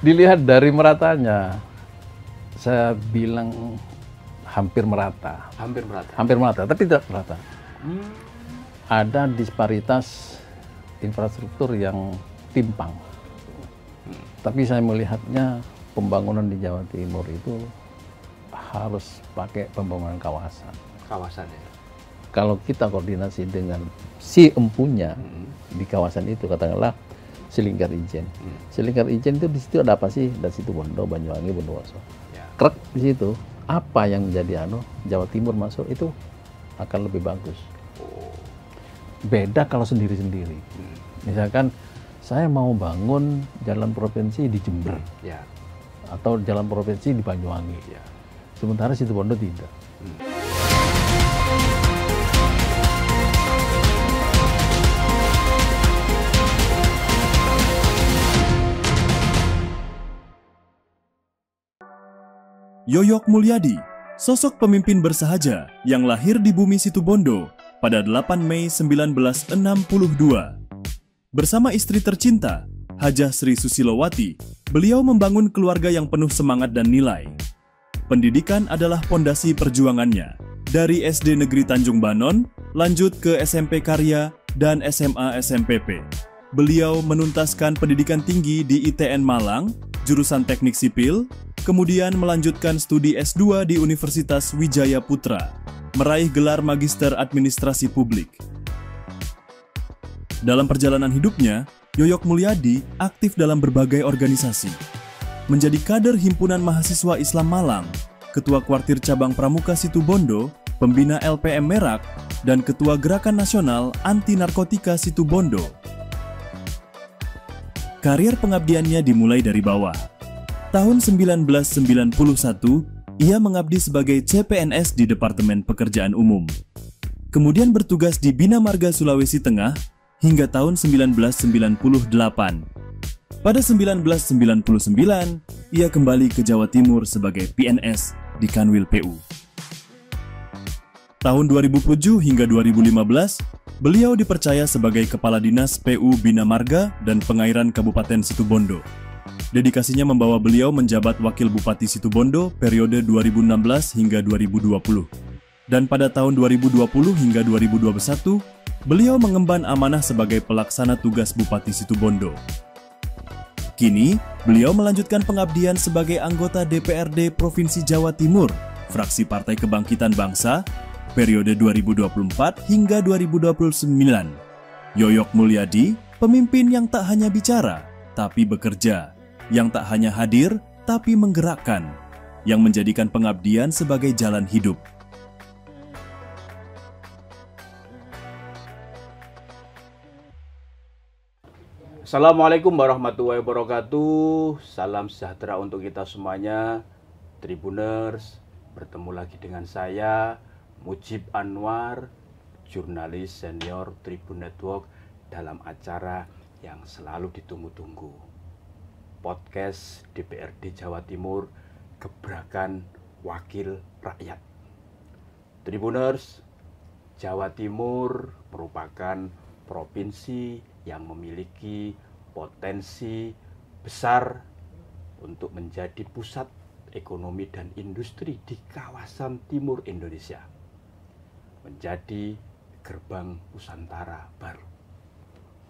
Dilihat dari meratanya, saya bilang hampir merata. Hampir merata. Hampir merata, tapi tidak merata. Ada disparitas infrastruktur yang timpang. Tapi saya melihatnya pembangunan di Jawa Timur itu harus pakai pembangunan kawasan. Kawasan ya. Kalau kita koordinasi dengan si empunya di kawasan itu, katakanlah Selingkar Ijen. Selingkar Ijen itu di situ ada apa sih? Dari situ Bondo, Banyuwangi, Bondowoso. Ya. Krek di situ. Apa yang menjadi Jawa Timur masuk itu akan lebih bagus. Beda kalau sendiri-sendiri. Misalkan saya mau bangun jalan provinsi di Jember, Ya. atau jalan provinsi di Banyuwangi. Ya. Sementara situ Bondo tidak. Yoyok Mulyadi, sosok pemimpin bersahaja yang lahir di bumi Situbondo pada 8 Mei 1962. Bersama istri tercinta, Hajah Sri Susilowati, beliau membangun keluarga yang penuh semangat dan nilai. Pendidikan adalah pondasi perjuangannya. Dari SD Negeri Tanjung Banon, lanjut ke SMP Karya dan SMA SMPP. Beliau menuntaskan pendidikan tinggi di ITN Malang, jurusan Teknik Sipil, kemudian melanjutkan studi S2 di Universitas Wijaya Putra, meraih gelar Magister Administrasi Publik. Dalam perjalanan hidupnya, Yoyok Mulyadi aktif dalam berbagai organisasi. Menjadi kader Himpunan Mahasiswa Islam Malang, Ketua Kuartir Cabang Pramuka Situbondo, Pembina LPM Merak, dan Ketua Gerakan Nasional Anti Narkotika Situbondo. Karir pengabdiannya dimulai dari bawah. Tahun 1991, ia mengabdi sebagai CPNS di Departemen Pekerjaan Umum. Kemudian bertugas di Bina Marga Sulawesi Tengah hingga tahun 1998. Pada 1999, ia kembali ke Jawa Timur sebagai PNS di Kanwil PU. Tahun 2007 hingga 2015, beliau dipercaya sebagai Kepala Dinas PU Bina Marga dan Pengairan Kabupaten Situbondo. Dedikasinya membawa beliau menjabat Wakil Bupati Situbondo periode 2016 hingga 2020. Dan pada tahun 2020 hingga 2021, beliau mengemban amanah sebagai pelaksana tugas Bupati Situbondo. Kini, beliau melanjutkan pengabdian sebagai anggota DPRD Provinsi Jawa Timur, fraksi Partai Kebangkitan Bangsa, periode 2024 hingga 2029. Yoyok Mulyadi, pemimpin yang tak hanya bicara, tapi bekerja, yang tak hanya hadir, tapi menggerakkan, yang menjadikan pengabdian sebagai jalan hidup. Assalamualaikum warahmatullahi wabarakatuh. Salam sejahtera untuk kita semuanya. Tribuners, bertemu lagi dengan saya Mujib Anwar, jurnalis senior Tribun Network, dalam acara yang selalu ditunggu-tunggu, podcast DPRD Jawa Timur, Gebrakan Wakil Rakyat. Tribuners, Jawa Timur merupakan provinsi yang memiliki potensi besar untuk menjadi pusat ekonomi dan industri di kawasan timur Indonesia, menjadi gerbang Nusantara baru.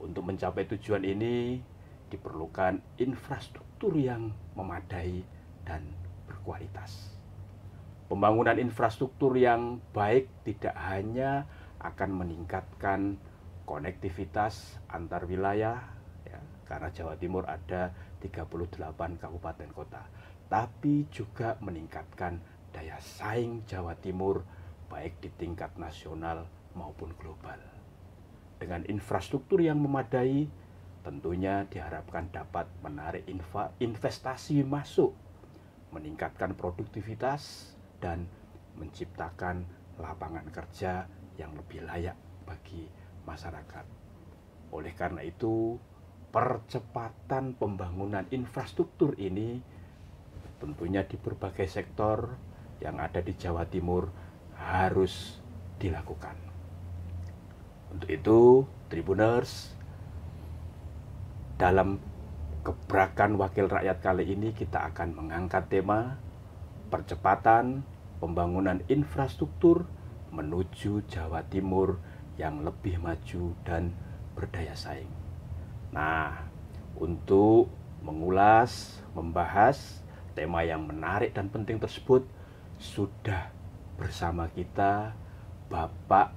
Untuk mencapai tujuan ini diperlukan infrastruktur yang memadai dan berkualitas. Pembangunan infrastruktur yang baik tidak hanya akan meningkatkan konektivitas antar wilayah, ya, karena Jawa Timur ada 38 kabupaten kota, tapi juga meningkatkan daya saing Jawa Timur baik di tingkat nasional maupun global. Dengan infrastruktur yang memadai, tentunya diharapkan dapat menarik investasi masuk, meningkatkan produktivitas, dan menciptakan lapangan kerja yang lebih layak bagi masyarakat. Oleh karena itu, percepatan pembangunan infrastruktur ini tentunya di berbagai sektor yang ada di Jawa Timur harus dilakukan. Untuk itu, Tribuners, dalam Gebrakan Wakil Rakyat kali ini kita akan mengangkat tema percepatan pembangunan infrastruktur menuju Jawa Timur yang lebih maju dan berdaya saing. Nah, untuk mengulas, membahas tema yang menarik dan penting tersebut, sudah bersama kita Bapak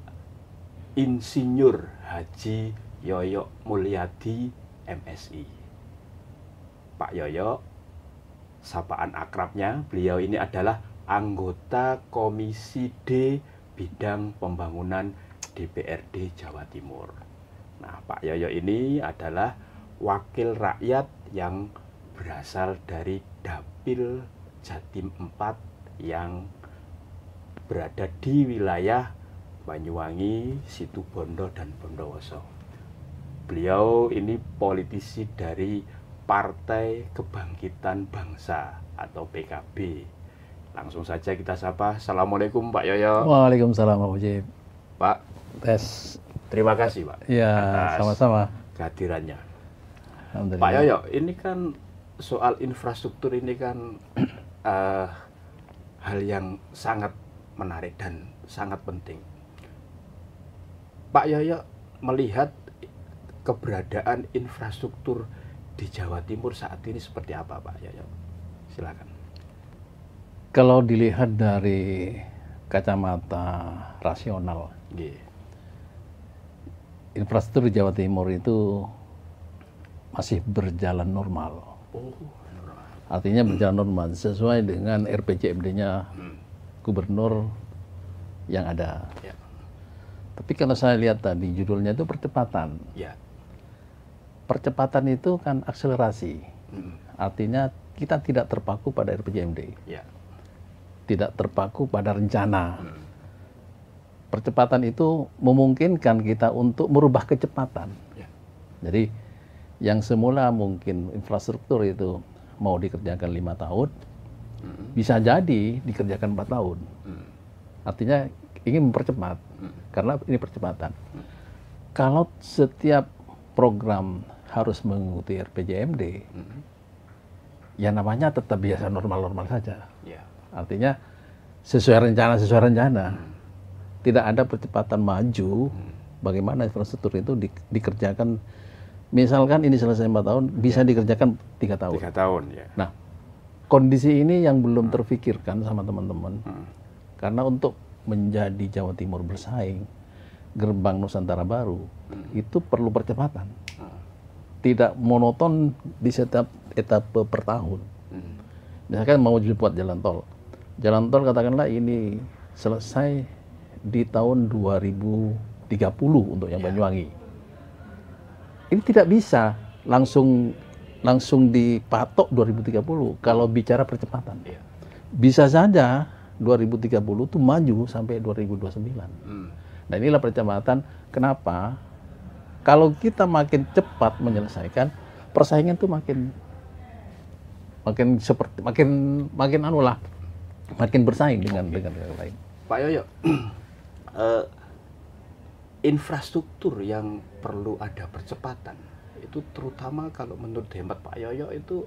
Insinyur Haji Yoyo Mulyadi, MSI. Pak Yoyo, sapaan akrabnya, beliau ini adalah anggota Komisi D Bidang Pembangunan DPRD Jawa Timur. Nah, Pak Yoyo ini adalah wakil rakyat yang berasal dari Dapil Jatim 4 yang berada di wilayah Banyuwangi, Situbondo, dan Bondowoso. Beliau ini politisi dari Partai Kebangkitan Bangsa atau PKB. Langsung saja kita sapa. Assalamualaikum Pak Yoyo. Waalaikumsalam Pak Mujib. Pak, Tes. terima kasih Pak. Ya, sama-sama. Kehadirannya. Alhamdulillah. Pak Yoyo, ini kan soal infrastruktur ini kan hal yang sangat menarik dan sangat penting. Pak Yoyo melihat keberadaan infrastruktur di Jawa Timur saat ini seperti apa, Pak Yoyo? Silakan. Kalau dilihat dari kacamata rasional, infrastruktur di Jawa Timur itu masih berjalan normal. Artinya berjalan normal sesuai dengan RPJMD-nya gubernur yang ada. Ya. Tapi kalau saya lihat tadi judulnya itu percepatan. Ya. Percepatan itu kan akselerasi. Artinya kita tidak terpaku pada RPJMD. Ya. Tidak terpaku pada rencana. Percepatan itu memungkinkan kita untuk merubah kecepatan. Ya. Jadi yang semula mungkin infrastruktur itu mau dikerjakan 5 tahun, bisa jadi dikerjakan 4 tahun. Artinya ingin mempercepat, karena ini percepatan. Kalau setiap program harus mengikuti RPJMD, ya namanya tetap biasa normal-normal saja. Ya. Artinya sesuai rencana. Tidak ada percepatan maju, bagaimana infrastruktur itu dikerjakan. Misalkan ini selesai 4 tahun, bisa dikerjakan 3 tahun. 3 tahun, ya. Nah, kondisi ini yang belum terfikirkan sama teman-teman. Karena untuk menjadi Jawa Timur bersaing, gerbang Nusantara baru, itu perlu percepatan. Tidak monoton di setiap etape per tahun. Misalkan mau buat jalan tol. Jalan tol katakanlah ini selesai di tahun 2030 untuk yang Banyuwangi. Ini tidak bisa langsung dipatok 2030 kalau bicara percepatan. Ya. Bisa saja 2030 itu maju sampai 2029. Nah, inilah percepatan. Kenapa? Kalau kita makin cepat menyelesaikan, persaingan itu makin bersaing dengan yang lain. Pak Yoyo, infrastruktur yang perlu ada percepatan itu terutama kalau menurut hemat Pak Yoyo itu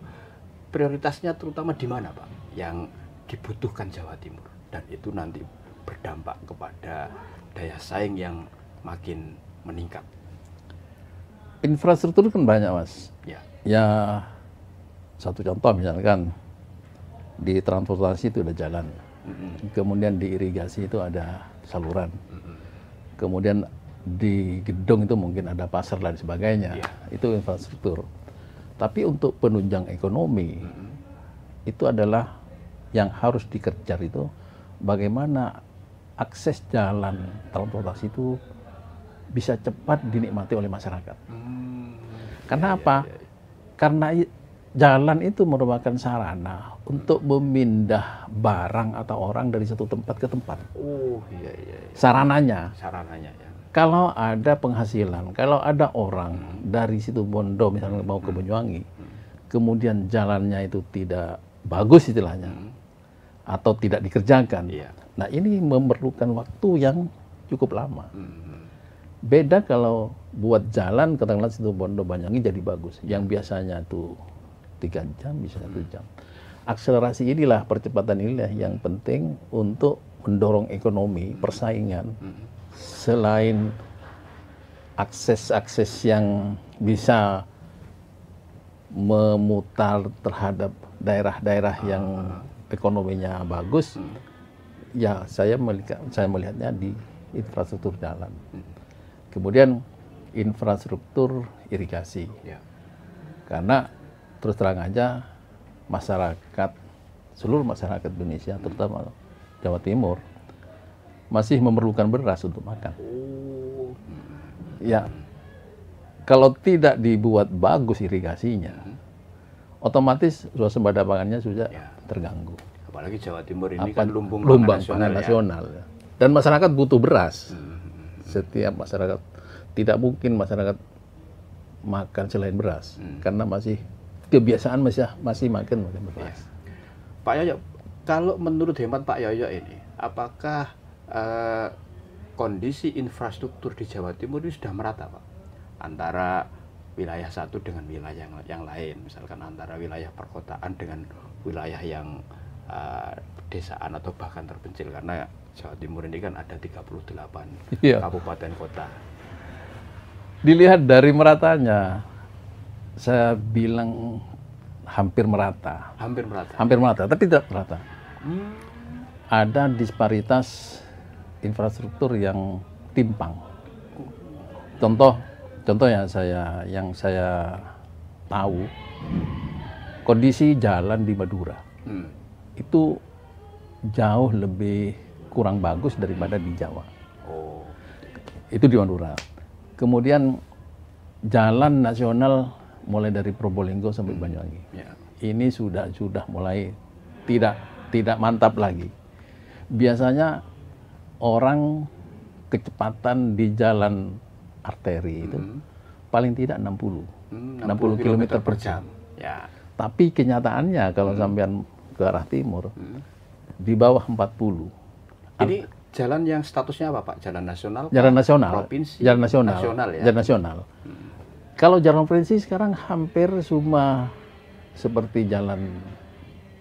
prioritasnya terutama di mana, Pak, yang dibutuhkan Jawa Timur dan itu nanti berdampak kepada daya saing yang makin meningkat. Infrastruktur kan banyak, Mas. Ya. Ya, satu contoh misalkan di transportasi itu ada jalan, kemudian di irigasi itu ada saluran, kemudian di gedung itu mungkin ada pasar dan sebagainya. Itu infrastruktur. Tapi untuk penunjang ekonomi itu adalah yang harus dikejar itu bagaimana akses jalan transportasi itu bisa cepat dinikmati oleh masyarakat. Karena apa? Karena jalan itu merupakan sarana untuk memindah barang atau orang dari satu tempat ke tempat. Sarananya. Sarananya, ya. Kalau ada penghasilan, kalau ada orang dari Situbondo misalnya mau ke Banyuwangi, kemudian jalannya itu tidak bagus istilahnya, atau tidak dikerjakan. Nah, ini memerlukan waktu yang cukup lama. Beda kalau buat jalan katakanlah Situbondo Banyuwangi jadi bagus. Yang biasanya tuh 3 jam bisa 1 jam. Akselerasi inilah, percepatan inilah yang penting untuk mendorong ekonomi, persaingan. Selain akses-akses yang bisa memutar terhadap daerah-daerah yang ekonominya bagus, ya saya melihatnya di infrastruktur jalan. Kemudian infrastruktur irigasi. Ya. Karena terus terang aja masyarakat, seluruh masyarakat Indonesia, terutama Jawa Timur, masih memerlukan beras untuk makan. Ya, kalau tidak dibuat bagus irigasinya, otomatis swasembada pangannya sudah terganggu. Apalagi Jawa Timur ini kan lumbung pangan nasional. Ya. Dan masyarakat butuh beras. Setiap masyarakat, tidak mungkin masyarakat makan selain beras, karena masih kebiasaan masih makan beras. Pak Yoyo, kalau menurut hemat Pak Yoyo ini, apakah kondisi infrastruktur di Jawa Timur ini sudah merata, Pak? Antara wilayah satu dengan wilayah yang lain, misalkan antara wilayah perkotaan dengan wilayah yang pedesaan atau bahkan terpencil, karena Jawa Timur ini kan ada 38 kabupaten kota. Dilihat dari meratanya, saya bilang hampir merata. Hampir merata, tapi tidak merata. Ada disparitas infrastruktur yang timpang. Contoh yang saya tahu, kondisi jalan di Madura itu jauh lebih kurang bagus daripada di Jawa. Itu di Madura. Kemudian jalan nasional mulai dari Probolinggo sampai Banyuwangi. Ini sudah mulai tidak mantap lagi. Biasanya orang kecepatan di jalan arteri itu paling tidak 60 km per jam. Ya. Tapi kenyataannya kalau sampean ke arah timur di bawah 40. Ini jalan yang statusnya apa, Pak? Jalan nasional? Jalan nasional. Provinsi? Jalan nasional. Ya? Jalan nasional. Kalau jalan provinsi sekarang hampir semua seperti jalan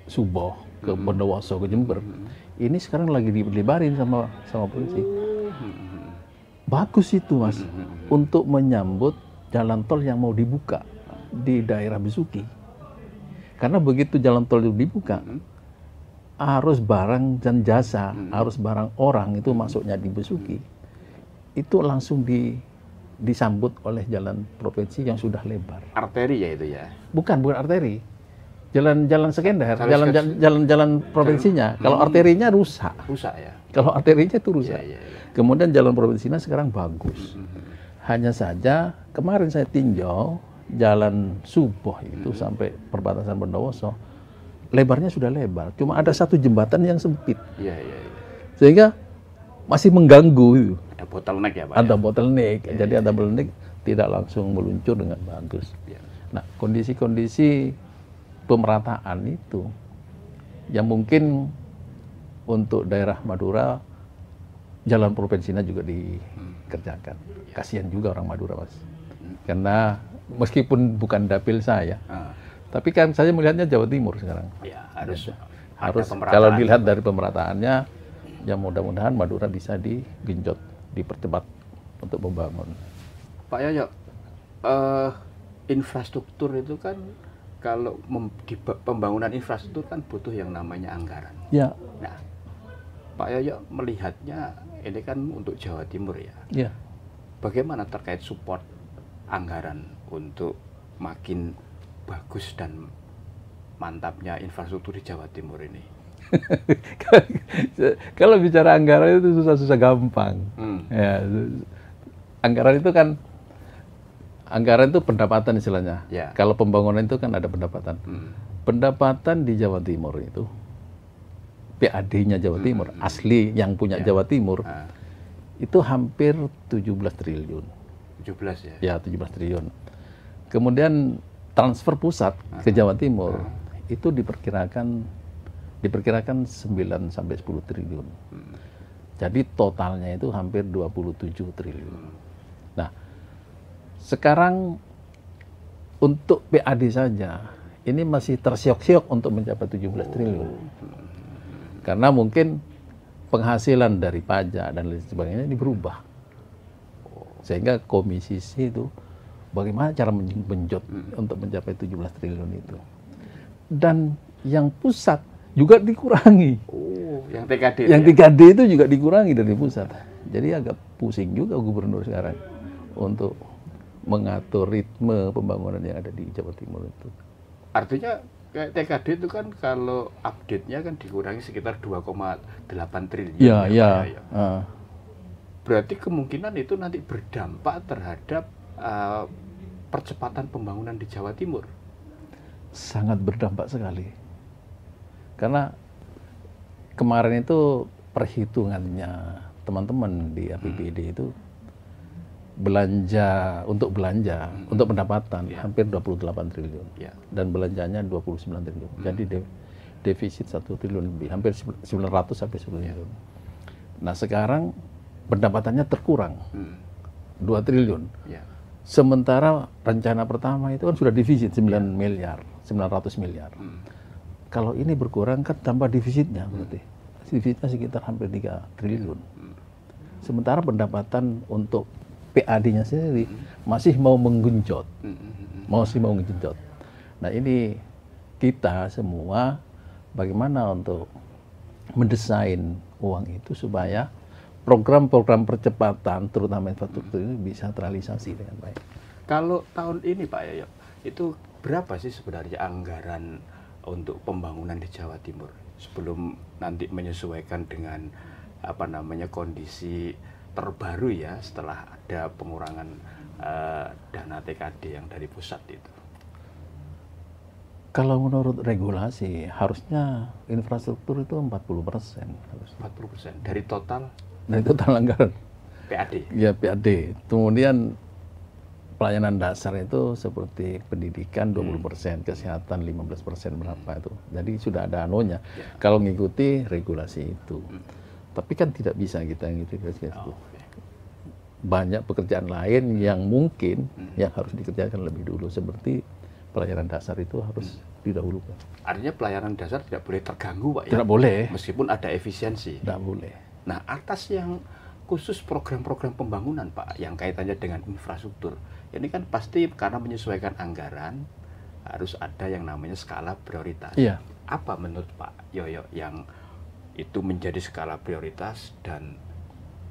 Suboh ke Bondowoso ke Jember. Ini sekarang lagi dilebarin sama polisi. Bagus itu, Mas, untuk menyambut jalan tol yang mau dibuka di daerah Besuki. Karena begitu jalan tol itu dibuka, arus barang dan jasa, arus barang orang itu masuknya di Besuki, itu langsung disambut oleh jalan provinsi yang sudah lebar. Arteri ya itu ya? Bukan arteri. Jalan sekender, jalan provinsinya. Kalau arterinya rusak. Rusak ya? Kalau arterinya itu rusak. Ya. Kemudian jalan provinsinya sekarang bagus. Hanya saja kemarin saya tinjau jalan Suboh itu sampai perbatasan Bondowoso, lebarnya sudah lebar. Cuma ada satu jembatan yang sempit. Iya. Sehingga masih mengganggu. Ada bottleneck ya, Pak? Ada bottleneck. Jadi ada bottleneck tidak langsung meluncur dengan bagus. Nah, kondisi-kondisi pemerataan itu yang mungkin untuk daerah Madura jalan provinsinya juga dikerjakan. Kasihan juga orang Madura, Mas. Karena meskipun bukan dapil saya, tapi kan saya melihatnya Jawa Timur sekarang. Ya, harus kalau dilihat dari pemerataannya, ya mudah-mudahan Madura bisa digenjot, dipercepat untuk membangun. Pak Yoyo, infrastruktur itu kan kalau pembangunan infrastruktur kan butuh yang namanya anggaran. Ya. Nah, Pak Yoyo melihatnya ini kan untuk Jawa Timur ya. Ya. Bagaimana terkait support anggaran untuk makin bagus dan mantapnya infrastruktur di Jawa Timur ini? Kalau bicara anggaran itu susah-susah gampang. Ya, anggaran itu pendapatan istilahnya. Ya. Kalau pembangunan itu kan ada pendapatan. Pendapatan di Jawa Timur itu, PAD-nya Jawa Timur, asli yang punya Jawa Timur, itu hampir 17 triliun. 17 ya? Ya, 17 triliun. Kemudian transfer pusat ke Jawa Timur itu diperkirakan 9 sampai 10 triliun. Jadi totalnya itu hampir 27 triliun. Sekarang untuk PAD saja ini masih tersiok-siok untuk mencapai 17 triliun. Karena mungkin penghasilan dari pajak dan lain sebagainya ini berubah. Sehingga Komisi C itu bagaimana cara menjot untuk mencapai 17 triliun itu. Dan yang pusat juga dikurangi. Yang TKD. Yang TKD itu juga dikurangi dari pusat. Jadi agak pusing juga gubernur sekarang untuk mengatur ritme pembangunan yang ada di Jawa Timur itu. Artinya kayak TKD itu kan kalau update-nya kan dikurangi sekitar 2,8 triliun. Ya. Berarti kemungkinan itu nanti berdampak terhadap percepatan pembangunan di Jawa Timur. Sangat berdampak sekali. Karena kemarin itu perhitungannya teman-teman di APBD itu untuk pendapatan hampir 28 triliun. Dan belanjanya 29 triliun. Jadi defisit 1 triliun lebih, hampir 900 sampai 10 triliun. Nah, sekarang pendapatannya terkurang 2 triliun. Sementara rencana pertama itu kan sudah defisit 900 miliar. Kalau ini berkurang kan tambah defisitnya berarti. Defisitnya sekitar hampir 3 triliun. Sementara pendapatan untuk PAD-nya sendiri masih mau menggenjot. Nah, ini kita semua bagaimana untuk mendesain uang itu supaya program-program percepatan terutama infrastruktur ini bisa terrealisasi dengan baik. Kalau tahun ini Pak Yoyo, itu berapa sih sebenarnya anggaran untuk pembangunan di Jawa Timur sebelum nanti menyesuaikan dengan kondisi terbaru ya setelah ada pengurangan dana TKD yang dari pusat itu? Kalau menurut regulasi harusnya infrastruktur itu 40%. 40% dari total? Dari total anggaran. PAD? Ya, PAD. Kemudian pelayanan dasar itu seperti pendidikan 20%, kesehatan 15% berapa itu. Jadi sudah ada anonya. Kalau mengikuti regulasi itu. Tapi kan tidak bisa kita ngikuti regulasi itu. Banyak pekerjaan lain yang mungkin yang harus dikerjakan lebih dulu, seperti pelayanan dasar itu harus didahulukan. Artinya pelayanan dasar tidak boleh terganggu, Pak, ya? Tidak boleh. Meskipun ada efisiensi. Tidak boleh. Nah, atas yang khusus program-program pembangunan, Pak, yang kaitannya dengan infrastruktur, ini kan pasti karena menyesuaikan anggaran harus ada yang namanya skala prioritas. Iya. Apa menurut Pak Yoyo yang itu menjadi skala prioritas dan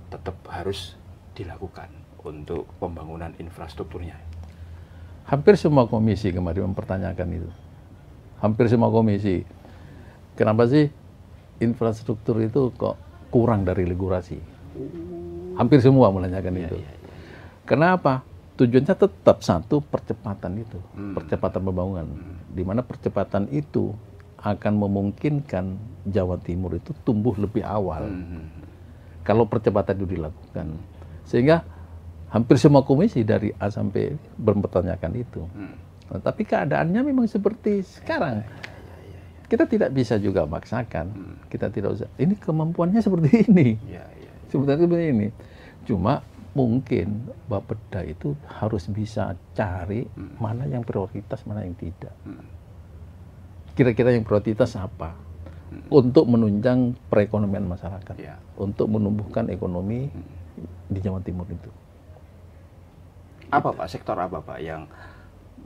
tetap harus dilakukan untuk pembangunan infrastrukturnya? Hampir semua komisi kemarin mempertanyakan itu. Hampir semua komisi. Kenapa sih infrastruktur itu kok kurang dari regulasi? Hampir semua menanyakan itu. Kenapa? Tujuannya tetap satu, percepatan itu. Percepatan pembangunan. Di mana percepatan itu akan memungkinkan Jawa Timur itu tumbuh lebih awal. Kalau percepatan itu dilakukan. Sehingga hampir semua komisi dari A sampai mempertanyakan itu. Nah, tapi keadaannya memang seperti sekarang. Kita tidak bisa juga maksakan. Kita tidak usah. Ini kemampuannya seperti ini. Sebenarnya seperti ini. Cuma mungkin Bapeda itu harus bisa cari mana yang prioritas, mana yang tidak. Kira-kira yang prioritas apa? Untuk menunjang perekonomian masyarakat. Untuk menumbuhkan ekonomi di Jawa Timur itu. Apa Pak, sektor apa Pak yang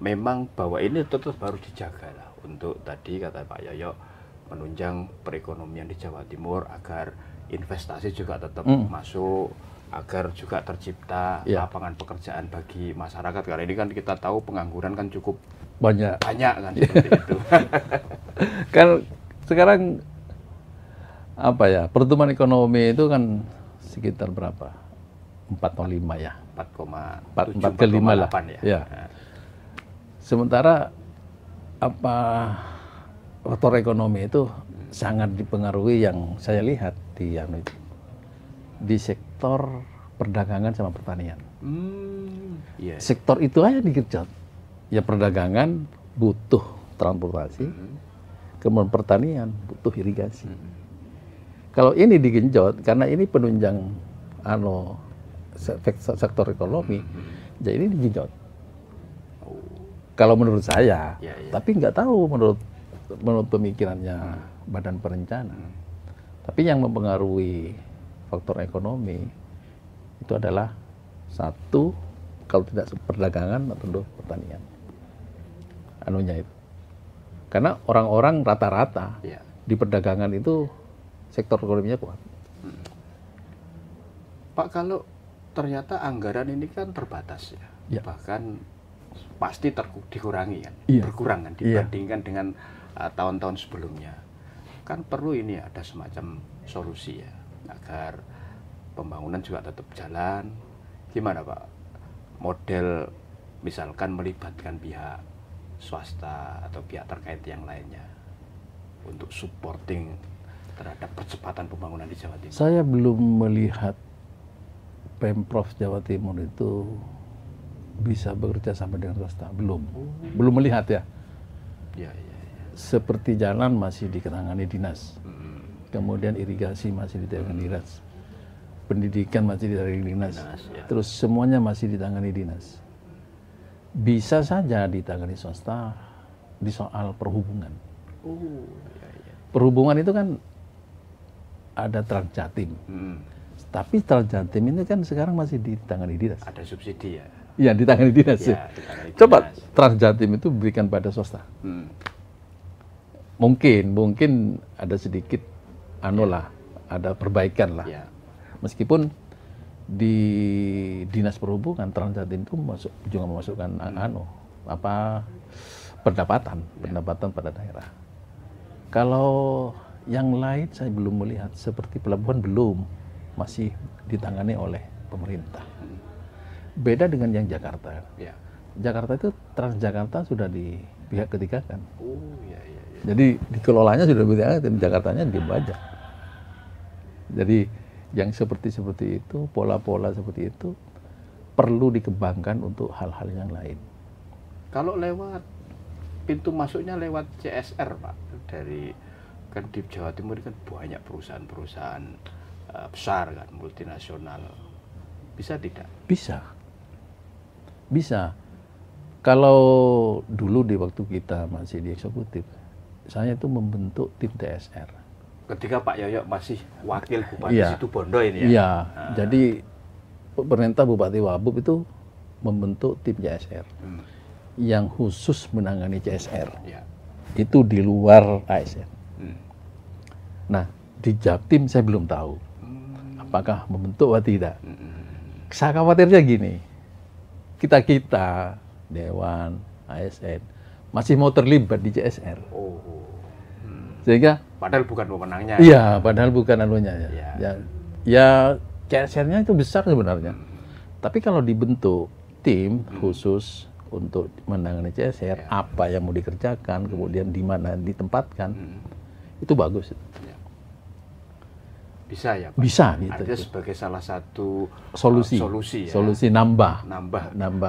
memang bahwa ini tetap harus dijaga lah untuk tadi kata Pak Yoyo menunjang perekonomian di Jawa Timur agar investasi juga tetap masuk, agar juga tercipta lapangan pekerjaan bagi masyarakat. Karena ini kan kita tahu pengangguran kan cukup banyak kan seperti itu. Kan sekarang pertumbuhan ekonomi itu kan sekitar berapa? 4,5 ya. 4,5 lah. Ya. Sementara faktor ekonomi itu sangat dipengaruhi yang saya lihat di sektor perdagangan sama pertanian. Sektor itu aja digenjot. Ya, perdagangan butuh transportasi, kemudian pertanian butuh irigasi. Kalau ini digenjot, karena ini penunjang sektor ekonomi, Jadi ini digenjot. Oh, Kalau menurut saya, ya, ya. tapi nggak tahu menurut pemikirannya Badan Perencana. Tapi yang mempengaruhi faktor ekonomi itu adalah satu, kalau tidak perdagangan atau pertanian. Anunya itu. Karena orang-orang rata-rata Ya. di perdagangan itu sektor ekonominya kuat. Pak, kalau ternyata anggaran ini kan terbatas ya, Ya. bahkan pasti dikurangi kan, Iya. berkurang kan Iya. dibandingkan dengan tahun-tahun sebelumnya. Kan perlu ini ada semacam solusi ya, agar pembangunan juga tetap jalan. Gimana Pak? Model misalkan melibatkan pihak swasta atau pihak terkait yang lainnya untuk supporting terhadap percepatan pembangunan di Jawa Timur. Saya belum melihat Pemprov Jawa Timur itu bisa bekerja sama dengan swasta. Belum melihat ya. Ya, ya, ya. Seperti jalan masih ditangani dinas. Kemudian irigasi masih ditangani dinas. Pendidikan masih ditangani dinas. Ya. Terus semuanya masih ditangani dinas. Bisa saja ditangani swasta di soal perhubungan. Oh, ya, ya. Perhubungan itu kan ada Transjatim. Tapi Transjatim ini kan sekarang masih ditangani dinas. Ada subsidi ya. Iya, ditangani dinas. Ya, ditangani Coba dinas. Transjatim itu berikan pada swasta. Mungkin ada sedikit ada perbaikan lah. Ya. Meskipun di Dinas Perhubungan Transjatim itu juga memasukkan pendapatan pada daerah. Kalau yang lain saya belum melihat, seperti pelabuhan masih ditangani oleh pemerintah. Beda dengan yang Jakarta. Ya. Jakarta itu Transjakarta sudah di pihak ketiga kan. Oh, ya, ya, ya. Jadi dikelolanya sudah beda, dan Jakartanya diem aja. Jadi yang seperti itu, pola-pola seperti itu perlu dikembangkan untuk hal-hal yang lain. Kalau lewat pintu masuknya lewat CSR Pak, dari kan di Jawa Timur kan banyak perusahaan-perusahaan besar kan, multinasional. Bisa tidak? Bisa. Kalau dulu di waktu kita masih di eksekutif, saya itu membentuk tim TSR. Ketika Pak Yoyo masih wakil Bupati Iya. Situbondo ini ya? Iya, jadi pemerintah Bupati Wabub itu membentuk tim CSR yang khusus menangani CSR. Ya. Itu di luar ASN. Hmm. Nah, di Jaktim saya belum tahu apakah membentuk atau tidak. Saya khawatirnya gini, kita Dewan, ASN, masih mau terlibat di CSR. Oh. Sehingga, Padahal bukan pemenangnya. iya, padahal bukan anunya ya. Ya. Ya CSR-nya itu besar sebenarnya. Tapi kalau dibentuk tim khusus untuk menangani CSR, apa yang mau dikerjakan, kemudian di mana ditempatkan, itu bagus. Ya. Bisa ya Pak? Bisa gitu. Artinya sebagai salah satu Solusi ya. Solusi nambah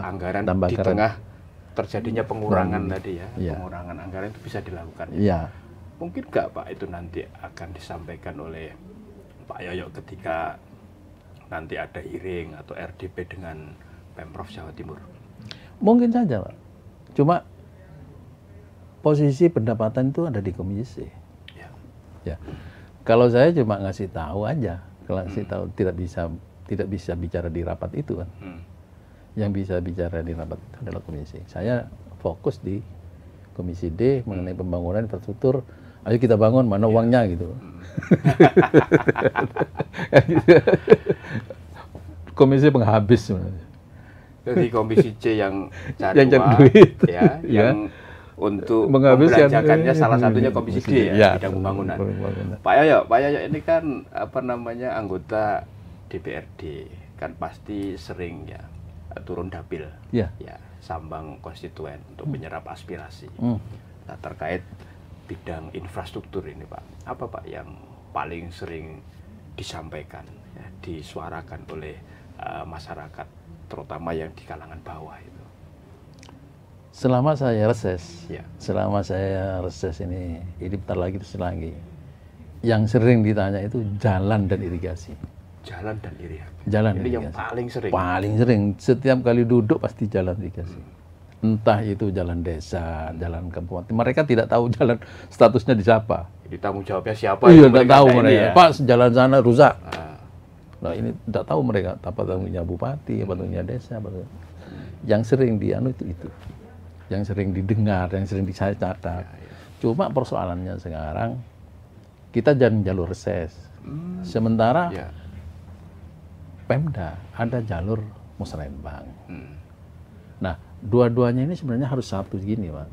anggaran tambah di anggaran. tengah terjadinya pengurangan tadi ya. Iya. Pengurangan anggaran itu bisa dilakukan. Iya. Mungkin nggak Pak itu nanti akan disampaikan oleh Pak Yoyo ketika nanti ada hearing atau RDP dengan Pemprov Jawa Timur? Mungkin saja, Pak. Cuma posisi pendapatan itu ada di komisi. Ya. Ya. Kalau saya cuma ngasih tahu aja, kalau ngasih tahu tidak bisa bicara di rapat itu kan. Yang bisa bicara di rapat itu adalah komisi. Saya fokus di komisi D mengenai pembangunan infrastruktur. Ayo kita bangun, mana uangnya gitu. Komisi penghabis sebenarnya. Jadi komisi C yang cari Yang cari uang, duit. ya, yang untuk Menghabiskan. membelanjakannya salah satunya komisi D ya, Ya, bidang pembangunan. pembangunan. Pak Yoyo ini kan anggota DPRD, kan pasti sering ya turun dapil, Ya. sambang konstituen untuk menyerap aspirasi. Nah, terkait bidang infrastruktur ini Pak, apa Pak yang paling sering disampaikan, ya, disuarakan oleh masyarakat, terutama yang di kalangan bawah itu? Selama saya reses, Ya. ini bentar lagi terus lagi, yang sering ditanya itu jalan dan irigasi. Jalan dan irigasi. Jalan Ini yang irigasi. paling sering. Paling sering, setiap kali duduk pasti jalan irigasi. Entah itu jalan desa, jalan kabupaten. Mereka tidak tahu jalan statusnya di siapa. Jadi tanggung jawabnya siapa? Iya, yang tidak tahu ini mereka. ya? Pak, jalan sana rusak. Ah, Nah, ini tidak tahu mereka. Apa tanggungnya bupati, apa tanggungnya desa. Yang sering dianu itu. Yang sering didengar, yang sering dicatat. Cuma persoalannya sekarang, kita jalan jalur reses. Sementara ya. Pemda ada jalur musrembang. Hmm. Nah, dua-duanya ini sebenarnya harus satu gini, Pak.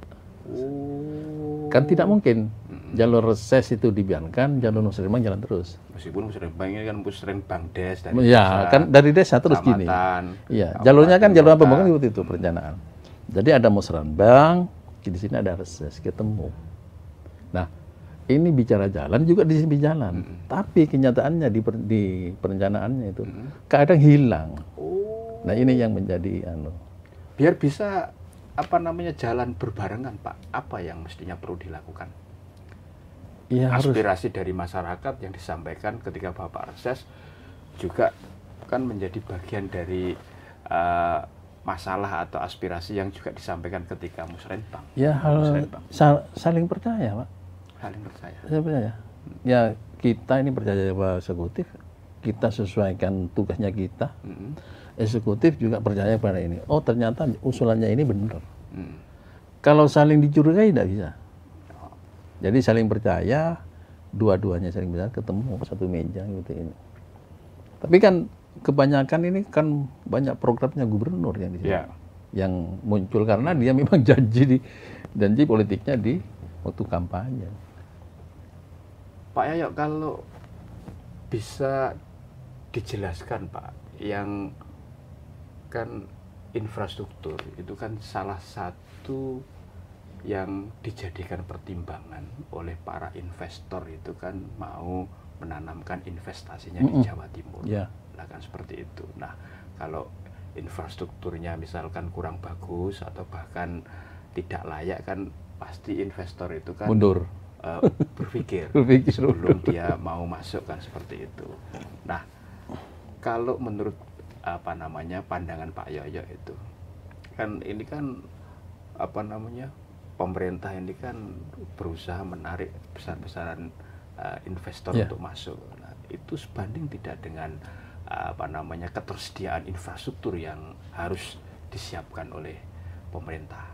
Oh. Kan tidak mungkin jalur reses itu dibiarkan, jalur musrembang jalan terus. Meskipun musrembang ini kan musrembang des dari Ya, desa, kan dari desa terus gini. kecamatan, Iya, kabupaten, jalurnya kan jalur kota. pembangunan seperti itu perencanaan. Jadi ada musrembang, di sini ada reses, ketemu. Nah, ini bicara jalan juga di sini jalan. Tapi kenyataannya di perencanaannya itu kadang hilang. Oh. Nah, ini yang menjadi anu. Biar bisa apa namanya jalan berbarengan, Pak. Apa yang mestinya perlu dilakukan? Ya harus Aspirasi dari masyarakat yang disampaikan ketika Bapak reses juga kan menjadi bagian dari masalah atau aspirasi yang juga disampaikan ketika musrembang. ya Musrembang. saling percaya, Pak. Saling percaya. Saya percaya. Ya, kita ini percaya pada eksekutif, kita sesuaikan tugasnya kita. Eksekutif juga percaya pada ini. Oh, ternyata usulannya ini benar. Kalau saling dicurigai tidak bisa. Jadi saling percaya, dua-duanya saling percaya, ketemu satu meja gitu ini. Tapi kan kebanyakan ini kan banyak programnya gubernur yang di sini. Ya. Yang muncul karena dia memang janji politiknya di waktu kampanye. Pak Yoyo, kalau bisa dijelaskan, Pak, yang kan infrastruktur itu kan salah satu yang dijadikan pertimbangan oleh para investor itu kan mau menanamkan investasinya di Jawa Timur. Ya. Nah, kan seperti itu. Nah, kalau infrastrukturnya misalkan kurang bagus atau bahkan tidak layak kan pasti investor itu kan Mundur. berpikir Berpikir. sebelum dia mau masuk kan seperti itu. Nah, kalau menurut apa namanya pandangan Pak Yoyo itu kan ini kan apa namanya pemerintah ini kan berusaha menarik besar-besaran investor Ya. untuk masuk. Nah, itu sebanding tidak dengan apa namanya ketersediaan infrastruktur yang harus disiapkan oleh pemerintah,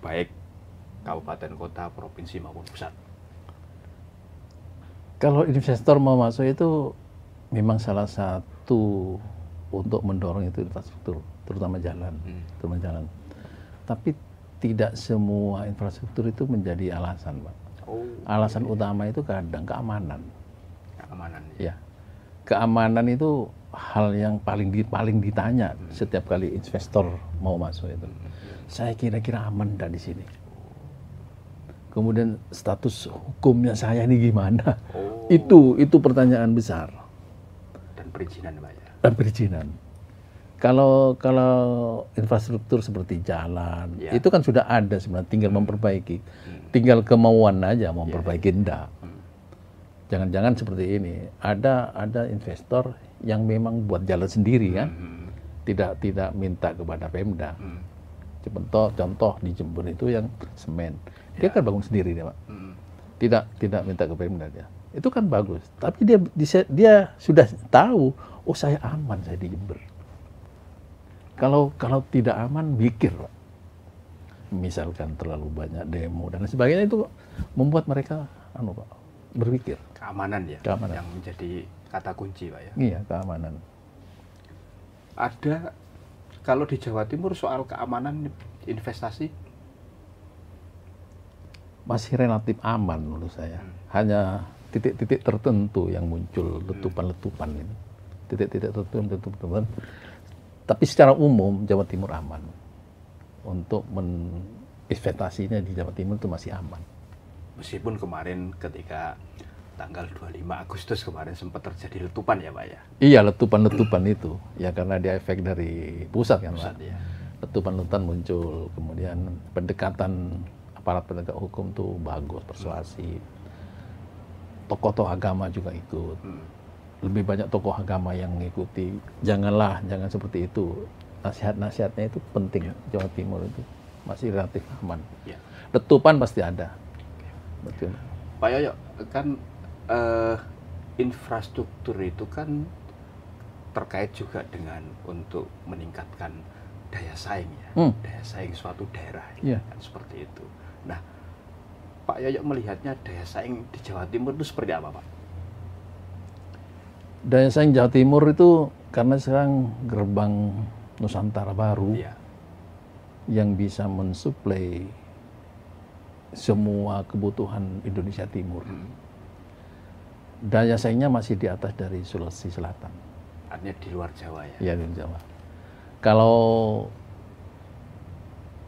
baik kabupaten, kota, provinsi maupun pusat. Kalau investor mau masuk itu memang salah satu untuk mendorong itu infrastruktur, terutama jalan, terutama jalan. Tapi tidak semua infrastruktur itu menjadi alasan, Pak. Oh, Alasan utama itu kadang keamanan. keamanan. Ya, keamanan itu hal yang paling ditanya setiap kali investor mau masuk itu. Saya kira-kira aman nggak di sini? Kemudian status hukumnya saya ini gimana? Oh. Itu pertanyaan besar. Dan perizinan, Pak ya. Dan perizinan. Kalau infrastruktur seperti jalan, Ya. itu kan sudah ada sebenarnya, tinggal memperbaiki. Tinggal kemauan aja mau memperbaiki, enggak. Jangan-jangan seperti ini, ada investor yang memang buat jalan sendiri kan, tidak minta kepada Pemda. Contoh di Jember itu yang semen, dia kan bangun sendiri dia, Pak. Tidak minta ke Pemda dia. Itu kan bagus, tapi dia sudah tahu, oh saya aman saya di Jember. Kalau tidak aman, mikir, Pak. Misalkan terlalu banyak demo dan sebagainya, itu membuat mereka Pak, berpikir. Keamanan ya, Keamanan. yang menjadi kata kunci, Pak ya. Iya, keamanan. Ada kalau di Jawa Timur soal keamanan investasi Masih relatif aman menurut saya. Hanya titik-titik tertentu yang muncul letupan-letupan ini. Titik-titik tertentu letupan. Tapi secara umum Jawa Timur aman. Untuk investasinya di Jawa Timur itu masih aman. meskipun kemarin ketika tanggal 25 Agustus kemarin sempat terjadi letupan ya, Pak ya. Iya, letupan-letupan itu. Ya karena dia efek dari pusat kan, Pusat, Pak. ya. Letupan-letupan muncul, kemudian pendekatan aparat penegak hukum tuh bagus, persuasif. Tokoh-tokoh agama juga ikut. lebih banyak tokoh agama yang mengikuti. Jangan seperti itu. Nasihat-nasihatnya itu penting. Jawa Timur itu masih relatif aman. Ya. Letupan pasti ada. Betul. Pak Yoyo, kan infrastruktur itu kan terkait juga dengan untuk meningkatkan daya saing ya, daya saing suatu daerah, kan seperti itu. Nah, Pak Yoyo melihatnya daya saing di Jawa Timur itu seperti apa, Pak? Daya saing Jawa Timur itu karena sekarang gerbang Nusantara baru yang bisa mensuplai semua kebutuhan Indonesia Timur. Daya saingnya masih di atas dari Sulawesi Selatan. Artinya di luar Jawa ya? Iya, di luar Jawa. Kalau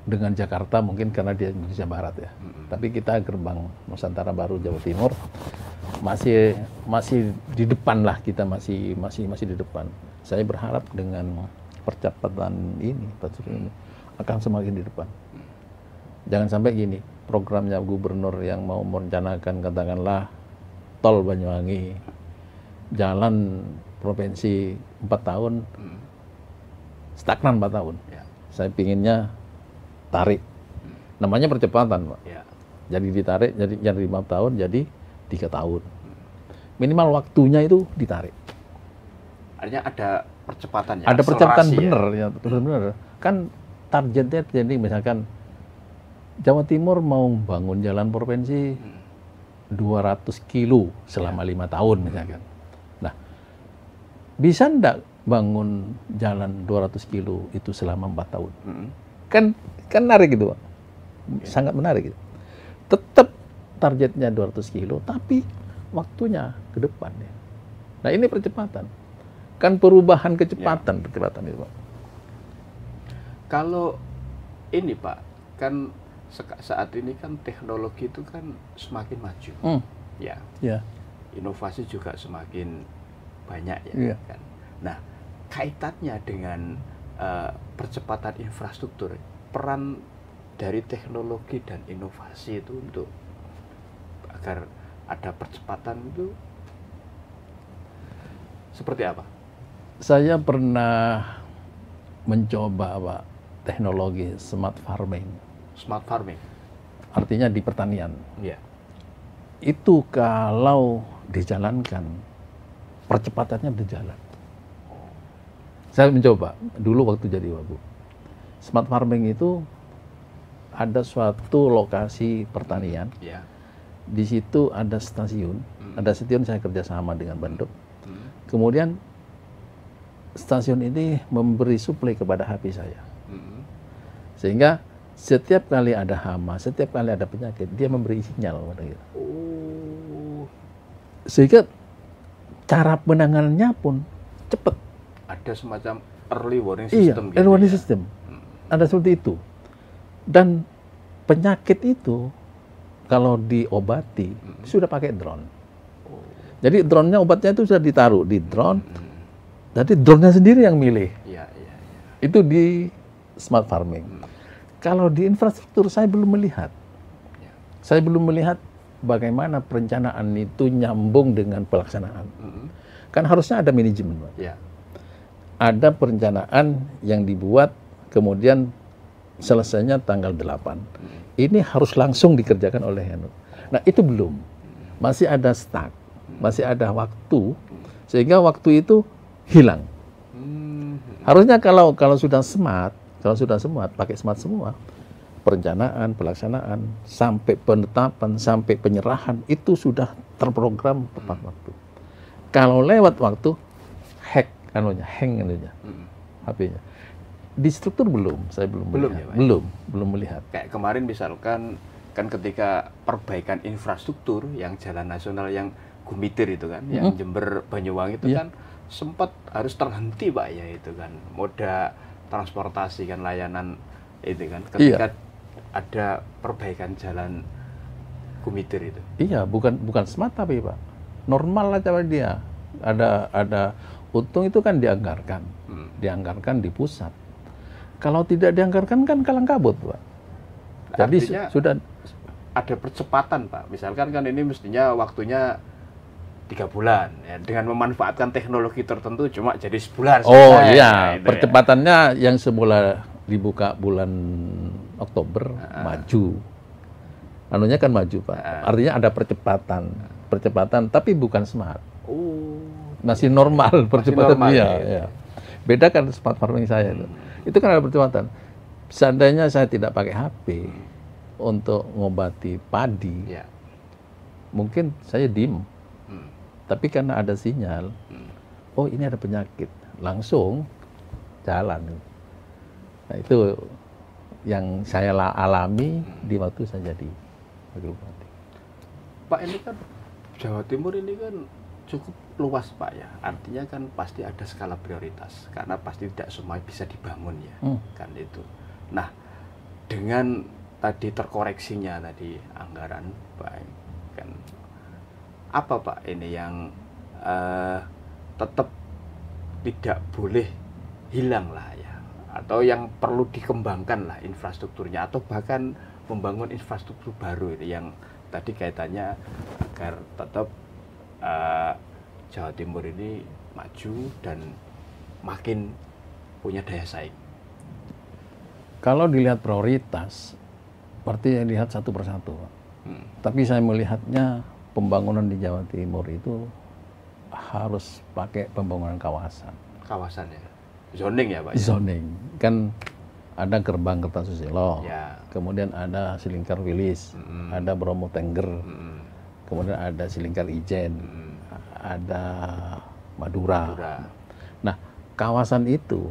dengan Jakarta mungkin karena dia Indonesia Barat ya. Tapi kita gerbang Nusantara baru Jawa Timur masih di depan lah, kita masih di depan. Saya berharap dengan percepatan ini akan semakin di depan. Jangan sampai gini, programnya gubernur yang mau merencanakan katakanlah tol Banyuwangi, jalan provinsi 4 tahun, stagnan 4 tahun. Saya pinginnya tarik, namanya percepatan, Pak. Jadi ditarik, jadi 5 tahun jadi 3 tahun. Minimal waktunya itu ditarik. Artinya ada percepatan ya? Ada percepatan bener ya, bener. Kan targetnya jadi misalkan Jawa Timur mau bangun jalan provinsi 200 kilo selama 5 tahun misalkan. Nah, bisa enggak bangun jalan 200 kilo itu selama 4 tahun? Kan menarik gitu, Pak. Sangat menarik gitu. Tetap targetnya 200 kilo, tapi waktunya ke depan ya. Nah, ini percepatan. Kan perubahan kecepatan, percepatan itu, Pak. Kalau ini, Pak, kan saat ini kan teknologi itu kan semakin maju. Ya. Inovasi juga semakin banyak ya. Kan? Nah, kaitannya dengan percepatan infrastruktur, peran dari teknologi dan inovasi itu untuk agar ada percepatan itu seperti apa? Saya pernah mencoba, Pak, teknologi smart farming. Smart farming? Artinya di pertanian. Iya. Itu kalau dijalankan, percepatannya berjalan. Saya mencoba dulu waktu jadi Wagub. Smart farming itu ada suatu lokasi pertanian. Di situ ada stasiun. Ada stasiun saya kerjasama dengan Bandung. Kemudian stasiun ini memberi suplai kepada HP saya. Sehingga setiap kali ada hama, setiap kali ada penyakit, dia memberi sinyal pada kita. Sehingga cara penanganannya pun cepat. Ada semacam early warning system. Early warning system. Ada seperti itu. Dan penyakit itu kalau diobati sudah pakai drone. Jadi drone-nya, obatnya itu sudah ditaruh di drone. Jadi drone-nya sendiri yang milih. Itu di smart farming. Kalau di infrastruktur saya belum melihat. Saya belum melihat bagaimana perencanaan itu nyambung dengan pelaksanaan. Kan harusnya ada manajemen, Pak. Ada perencanaan yang dibuat, kemudian selesainya tanggal 8. Ini harus langsung dikerjakan oleh Henut. Nah, itu belum. Masih ada stuck, masih ada waktu, sehingga waktu itu hilang. Harusnya kalau sudah smart, pakai smart semua, perencanaan, pelaksanaan, sampai penetapan, sampai penyerahan, itu sudah terprogram tepat waktu. Kalau lewat waktu, hang HP-nya. Di struktur belum, saya belum melihat. Ya, belum melihat. Kayak kemarin misalkan kan ketika perbaikan infrastruktur yang jalan nasional yang Gumitir itu kan, yang Jember Banyuwangi itu kan sempat harus terhenti, Pak, ya itu kan. Moda transportasi kan, layanan itu kan, ketika ada perbaikan jalan Gumitir itu. Iya, bukan smart tapi, Pak. Normal aja dia. Ada untung itu kan dianggarkan. Dianggarkan di pusat. Kalau tidak dianggarkan kan kalang kabut, Pak. Jadi artinya sudah ada percepatan, Pak. Misalkan kan ini mestinya waktunya 3 bulan ya, dengan memanfaatkan teknologi tertentu cuma jadi sebulan Oh selesai. iya, Nah, itu percepatannya yang semula dibuka bulan Oktober maju. Anunya kan maju, Pak. Artinya ada percepatan tapi bukan smart. Oh, Masih normal percepatan normal, dia. ya. Ya. Beda kan smart farming saya itu. Itu kan ada percepatan. Seandainya saya tidak pakai HP untuk ngobati padi, ya. mungkin saya diem. Tapi karena ada sinyal, oh ini ada penyakit, langsung jalan. Nah itu yang saya alami di waktu saya jadi wakil bupati. Pak, ini kan Jawa Timur ini kan cukup luas Pak ya, artinya kan pasti ada skala prioritas, karena pasti tidak semua bisa dibangun ya, kan itu. Nah, dengan tadi terkoreksinya tadi anggaran Pak, kan apa Pak ini yang tetap tidak boleh hilang lah ya, atau yang perlu dikembangkan lah infrastrukturnya, atau bahkan membangun infrastruktur baru itu yang tadi kaitannya agar tetap Jawa Timur ini maju dan makin punya daya saing. Kalau dilihat prioritas, berarti yang lihat satu persatu. Tapi saya melihatnya pembangunan di Jawa Timur itu harus pakai pembangunan kawasan. Kawasan ya, zoning ya Pak? Zoning, kan ada gerbang Kertasusilo, Ya. kemudian ada Silingkar Wilis, ada Bromo Tengger, kemudian ada Silingkar Ijen, ada Madura. Nah, kawasan itu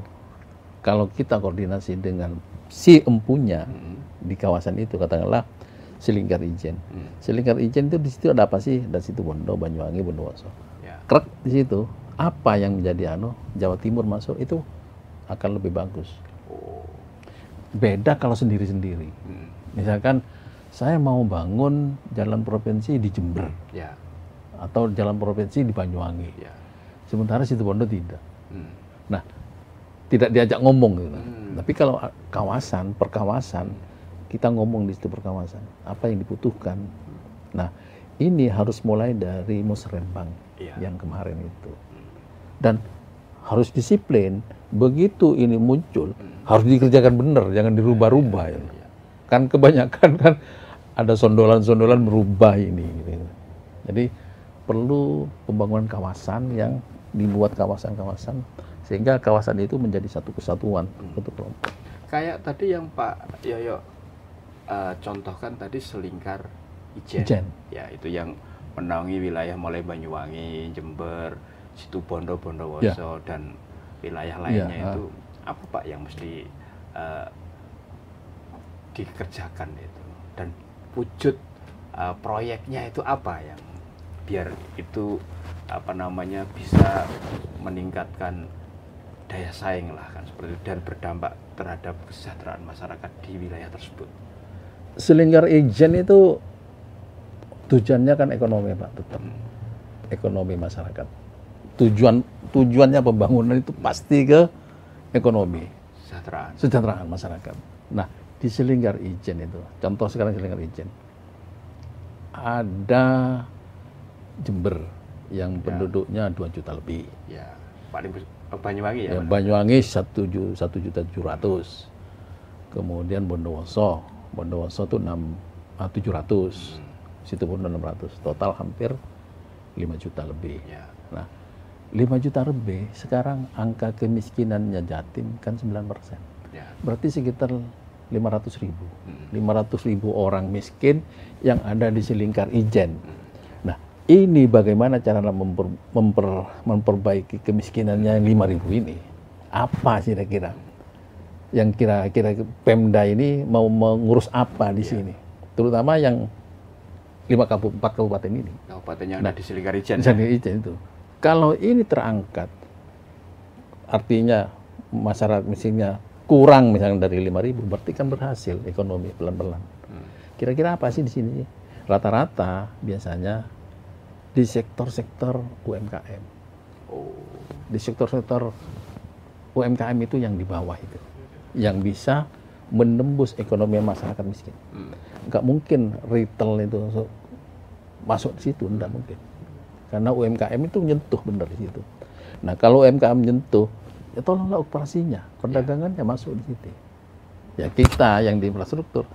kalau kita koordinasi dengan si empunya di kawasan itu, katakanlah Silingkar Ijen. Silingkar Ijen itu di situ ada apa sih? Dari situ Bondo, Banyuwangi, Bondowoso. Ya. Krek di situ. Apa yang menjadi Jawa Timur masuk itu akan lebih bagus. Beda kalau sendiri-sendiri. Misalkan saya mau bangun jalan provinsi di Jember, Ya. atau jalan provinsi di Banyuwangi. Ya. Sementara situ Bondo tidak. Nah, tidak diajak ngomong gitu. Tapi kalau kawasan, perkawasan, kita ngomong di situ perkawasan, apa yang dibutuhkan. Nah, ini harus mulai dari musrenbang yang kemarin itu. Dan harus disiplin. Begitu ini muncul, harus dikerjakan benar, jangan dirubah-rubah. Ya. Kan kebanyakan kan ada sondolan-sondolan merubah ini. Gitu. Jadi perlu pembangunan kawasan yang dibuat kawasan-kawasan sehingga kawasan itu menjadi satu kesatuan untuk kelompok. Kayak tadi yang Pak Yoyo contohkan tadi Selingkar Ijen. Ya, itu yang menaungi wilayah mulai Banyuwangi, Jember, Situ Bondo, Bondowoso, dan wilayah lainnya itu apa Pak yang mesti dikerjakan itu, dan wujud proyeknya itu apa yang biar itu apa namanya bisa meningkatkan daya saing lah kan seperti itu, dan berdampak terhadap kesejahteraan masyarakat di wilayah tersebut. Selingkar Ijen itu tujuannya kan ekonomi Pak, tetap ekonomi masyarakat. Tujuannya pembangunan itu pasti ke ekonomi, kesejahteraan masyarakat. Nah, di Selingkar Ijen itu, contoh sekarang Selingkar Ijen, ada Jember yang penduduknya 2 juta lebih. Ya, paling Banyuwangi ya. Banyuwangi 1.700.000. Kemudian Bondowoso itu 700. Situ Bondo 600. Total hampir 5 juta lebih. Ya. Nah, 5 juta lebih, sekarang angka kemiskinannya Jatim kan 9%. Ya. Berarti sekitar 500.000. 500.000 orang miskin yang ada di Selingkar Ijen. Nah, ini bagaimana cara memperbaiki kemiskinannya yang 5.000 ini? Apa sih kira-kira? Yang kira-kira Pemda ini mau mengurus apa di sini? Terutama yang 4 kabupaten ini. Kabupaten yang ada di Selingkar Ijen. Selingkar Ijen itu. Kalau ini terangkat, artinya masyarakat miskinnya kurang misalnya dari 5.000, berarti kan berhasil ekonomi pelan-pelan. Kira-kira apa sih di sini? Rata-rata biasanya di sektor-sektor UMKM. Di sektor-sektor UMKM itu yang di bawah itu, yang bisa menembus ekonomi masyarakat miskin. Nggak mungkin retail itu masuk di situ, nggak mungkin. karena UMKM itu menyentuh benar di situ. Nah kalau UMKM menyentuh, ya tolonglah operasinya, perdagangannya masuk di situ. Ya kita yang di infrastruktur,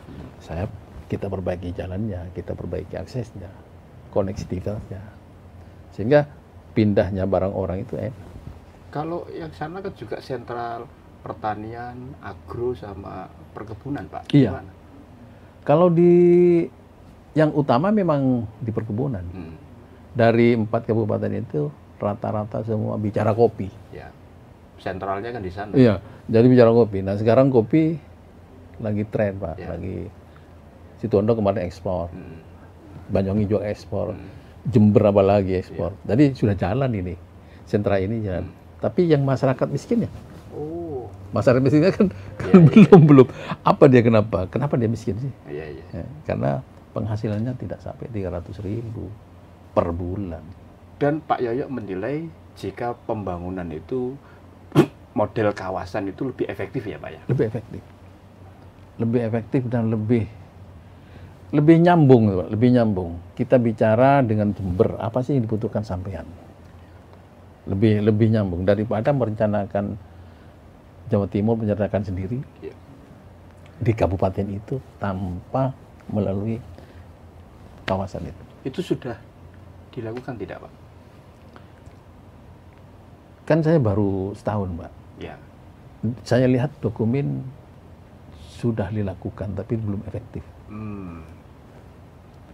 kita perbaiki jalannya, kita perbaiki aksesnya, konektivitasnya, sehingga pindahnya barang orang itu enak. Kalau yang sana kan juga sentral pertanian, agro sama perkebunan, Pak. Iya. Gimana? Kalau di yang utama memang di perkebunan. Dari 4 kabupaten itu rata-rata semua bicara kopi. Ya. Sentralnya kan di sana. Iya, jadi bicara kopi. Nah sekarang kopi lagi tren Pak, Ya. lagi Situbondo kemarin ekspor, Banyuwangi juga ekspor, Jember apalagi ekspor. Jadi sudah jalan ini, sentra ini jalan. Tapi yang masyarakat miskin ya, Oh. masyarakat miskinnya kan Iya, belum. Apa dia kenapa? Kenapa dia miskin sih? Iya, iya. Ya, karena penghasilannya tidak sampai 300.000 per bulan. Dan Pak Yoyo menilai jika pembangunan itu model kawasan itu lebih efektif ya, Pak ya? Lebih efektif dan lebih nyambung, Pak. Lebih nyambung. Kita bicara dengan Jember, apa sih yang dibutuhkan sampean? Lebih nyambung daripada merencanakan Jawa Timur menyertakan sendiri Iya. di kabupaten itu tanpa melalui kawasan itu. Itu sudah dilakukan tidak, Pak? Kan saya baru setahun, Pak. Ya. Saya lihat dokumen sudah dilakukan tapi belum efektif.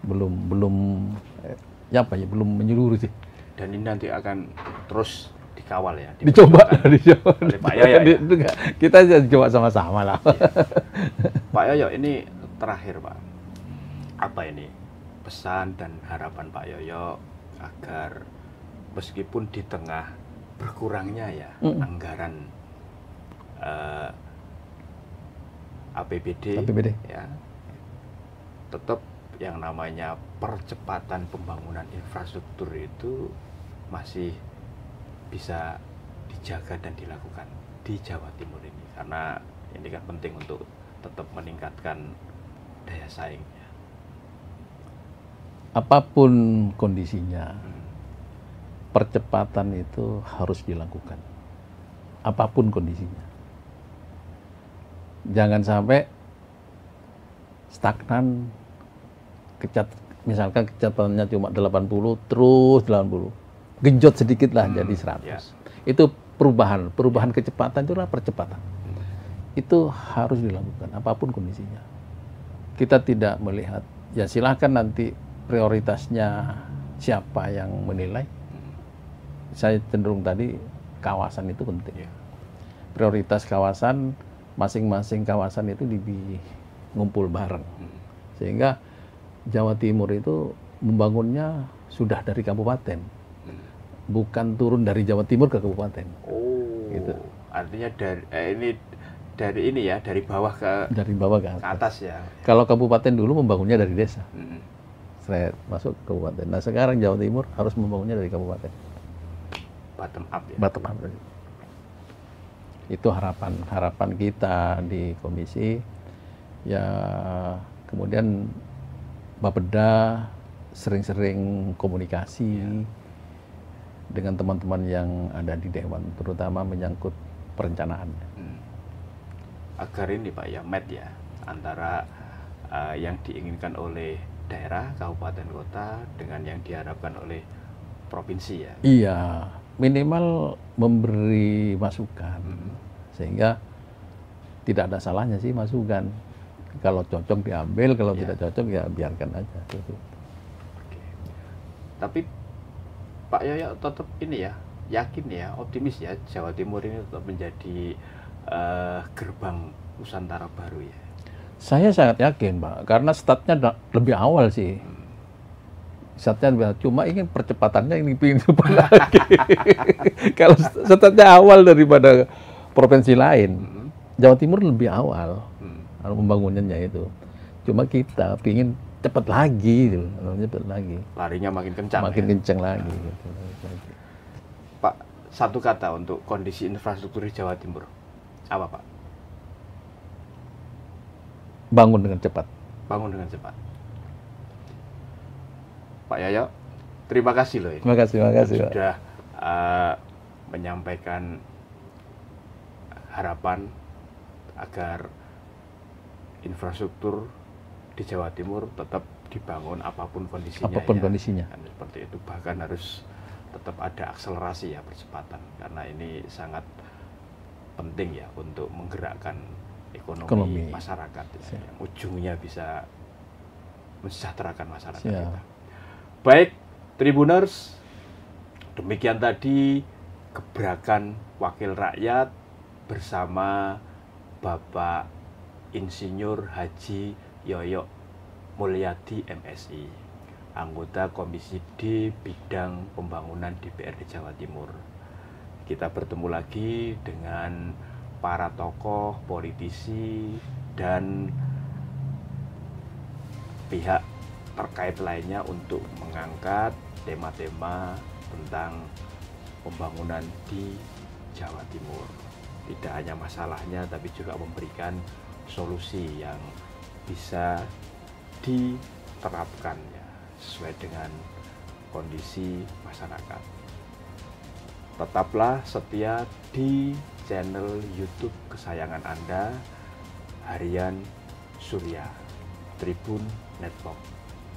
Belum belum menyeluruh sih. Dan ini nanti akan terus dikawal ya. Dicoba oleh Pak Yoyo ya? Kita coba sama-sama lah. Ya. Pak Yoyo, ini terakhir, Pak. Apa ini pesan dan harapan Pak Yoyo agar meskipun di tengah berkurangnya ya anggaran APBD, ya, tetap yang namanya percepatan pembangunan infrastruktur itu masih bisa dijaga dan dilakukan di Jawa Timur ini, karena ini kan penting untuk tetap meningkatkan daya saingnya. Apapun kondisinya, percepatan itu harus dilakukan. Apapun kondisinya. Jangan sampai stagnan, misalkan kecepatannya cuma 80, terus 80. Genjot sedikit lah jadi 100. Ya. Itu perubahan kecepatan itu adalah percepatan. Itu harus dilakukan, apapun kondisinya. Kita tidak melihat, ya silakan nanti prioritasnya siapa yang menilai. Saya cenderung tadi kawasan itu penting. Ya. Prioritas kawasan, masing-masing kawasan itu ngumpul bareng. Sehingga Jawa Timur itu membangunnya sudah dari kabupaten. Bukan turun dari Jawa Timur ke kabupaten. Oh, gitu. Artinya dari bawah ke atas ya. Kalau kabupaten dulu membangunnya dari desa. Saya masuk ke kabupaten. Nah sekarang Jawa Timur harus membangunnya dari kabupaten. Bottom up ya. Bottom up. Itu harapan kita di komisi. Ya kemudian Bapeda sering-sering komunikasi dengan teman-teman yang ada di Dewan, terutama menyangkut perencanaan. Agar ini Pak ya, match ya, antara yang diinginkan oleh daerah, kabupaten, kota dengan yang diharapkan oleh provinsi ya. Iya, minimal memberi masukan, sehingga tidak ada salahnya sih masukan. Kalau cocok diambil, kalau tidak cocok ya biarkan aja. Oke. Tapi Pak Yoyo tetap ini ya, yakin ya, optimis ya, Jawa Timur ini tetap menjadi gerbang Nusantara baru ya. Saya sangat yakin, Pak, karena startnya lebih awal sih. Startnya lebih awal. Cuma ingin percepatannya ini ingin cepat lagi. Kalau startnya awal daripada provinsi lain, Jawa Timur lebih awal pembangunannya itu. Cuma kita ingin cepat lagi, cepat lagi. Larinya makin kencang. Makin ya? kencang lagi. Pak, satu kata untuk kondisi infrastruktur di Jawa Timur, apa Pak? Bangun dengan cepat. Bangun dengan cepat. Pak Yoyo, terima kasih loh ini. Terima kasih Pak. Sudah menyampaikan harapan agar infrastruktur di Jawa Timur tetap dibangun apapun kondisinya. Apapun ya. kondisinya. Dan seperti itu, bahkan harus tetap ada akselerasi ya, percepatan, karena ini sangat penting ya untuk menggerakkan ekonomi masyarakat ya, yang ujungnya bisa mensejahterakan masyarakat kita. Baik, Tribuners, demikian tadi gebrakan wakil rakyat bersama Bapak Insinyur Haji Yoyo Mulyadi MSI, anggota Komisi D Bidang Pembangunan DPRD Jawa Timur. Kita bertemu lagi dengan para tokoh, politisi, dan pihak terkait lainnya untuk mengangkat tema-tema tentang pembangunan di Jawa Timur. Tidak hanya masalahnya, tapi juga memberikan solusi yang bisa diterapkan ya, sesuai dengan kondisi masyarakat. Tetaplah setia di channel YouTube kesayangan Anda, Harian Surya, Tribun Network,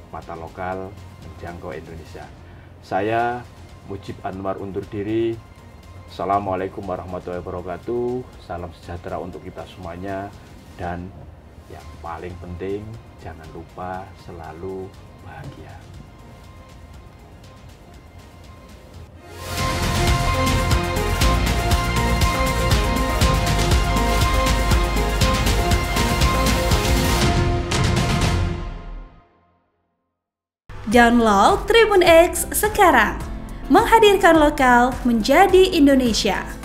mata lokal menjangkau Indonesia. Saya Mujib Anwar undur diri. Assalamualaikum warahmatullahi wabarakatuh. Salam sejahtera untuk kita semuanya, dan yang paling penting, jangan lupa selalu bahagia. Download Tribun X sekarang, menghadirkan lokal menjadi Indonesia.